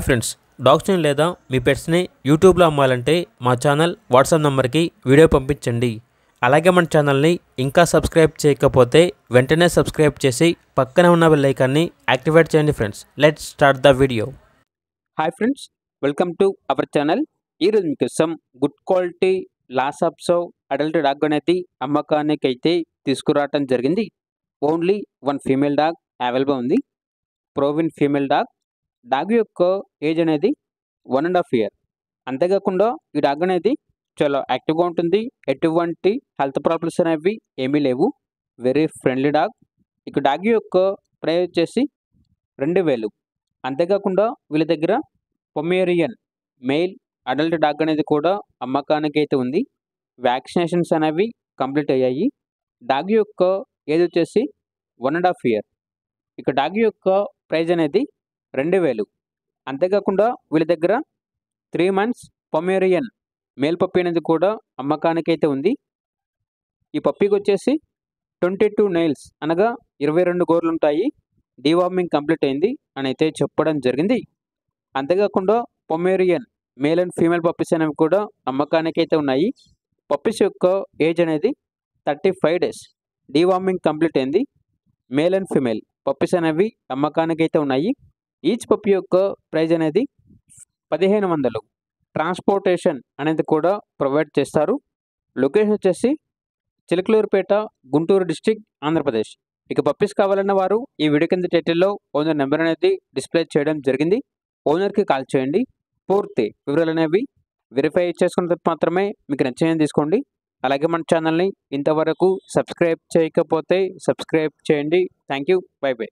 Friends, డాగ్స్ని లేదా మీ పెట్స్ని యూట్యూబ్లో అమ్మాలంటే మా ఛానల్ వాట్సాప్ నెంబర్కి వీడియో పంపించండి. అలాగే మన ఛానల్ని ఇంకా సబ్స్క్రైబ్ చేయకపోతే వెంటనే సబ్స్క్రైబ్ చేసి పక్కనే ఉన్న బెల్ ఐకాన్ని యాక్టివేట్ చేయండి. Friends, let's start the video. Hi friends, welcome to our channel. ఈరోజు మీకోసం good quality Lhasa Apso adult dog అనేది అమ్మకానికి అయితే తీసుకురావటం జరిగింది. Only one female dog available ఉంది. ప్రోవిన్ ఫీమేల్ డాగ్ యొక్క ఏజ్ అనేది 1.5 year. అంతేకాకుండా ఈ డాగ్ అనేది చాలా యాక్టివ్గా ఉంటుంది. ఎటువంటి హెల్త్ ప్రాబ్లమ్స్ అనేవి ఏమీ లేవు. Very friendly dog. ఇక డాగ్ యొక్క ప్రైస్ వచ్చేసి 2,000. అంతేకాకుండా వీళ్ళ దగ్గర పొమేరియన్ మెయిల్ అడల్ట్ డాగ్ అనేది కూడా అమ్మకానికి అయితే ఉంది. వ్యాక్సినేషన్స్ అనేవి కంప్లీట్ అయ్యాయి. డాగ్ యొక్క ఏజ్ వచ్చేసి 1.5 year. ఇక డాగ్ యొక్క ప్రైజ్ అనేది 2,000. అంతేకాకుండా వీళ్ళ దగ్గర 3 months పొమేరియన్ మేల్ పప్పీ అనేది కూడా అమ్మకానికి అయితే ఉంది. ఈ పప్పీకి వచ్చేసి 22 nails అనగా 22 గోర్లు ఉంటాయి. డీవార్మింగ్ కంప్లీట్ అయింది అని అయితే చెప్పడం జరిగింది. అంతేకాకుండా Pomeranian male and female puppies అనేవి కూడా అమ్మకానికి అయితే ఉన్నాయి. పప్పీస్ యొక్క ఏజ్ అనేది 35 days. డీవార్మింగ్ కంప్లీట్ అయింది. మేల్ అండ్ ఫీమేల్ పప్పీస్ అనేవి అమ్మకానికి అయితే ఉన్నాయి. ఈచ్ పప్పీ యొక్క ప్రైజ్ అనేది 1,500. ట్రాన్స్పోర్టేషన్ అనేది కూడా ప్రొవైడ్ చేస్తారు. లొకేషన్ వచ్చేసి చిలకలూరుపేట, గుంటూరు డిస్టిక్, ఆంధ్రప్రదేశ్. ఇక పప్పీస్ కావాలన్న వారు ఈ వీడియో కింద టైటిల్లో ఓనర్ నెంబర్ అనేది డిస్ప్లే చేయడం జరిగింది. ఓనర్కి కాల్ చేయండి. పూర్తి వివరాలు అనేవి వెరిఫై చేసుకున్న తర్వాత మాత్రమే మీకు నచ్చిన తీసుకోండి. అలాగే మన ఛానల్ని ఇంతవరకు సబ్స్క్రైబ్ చేయకపోతే సబ్స్క్రైబ్ చేయండి. Thank you. By by.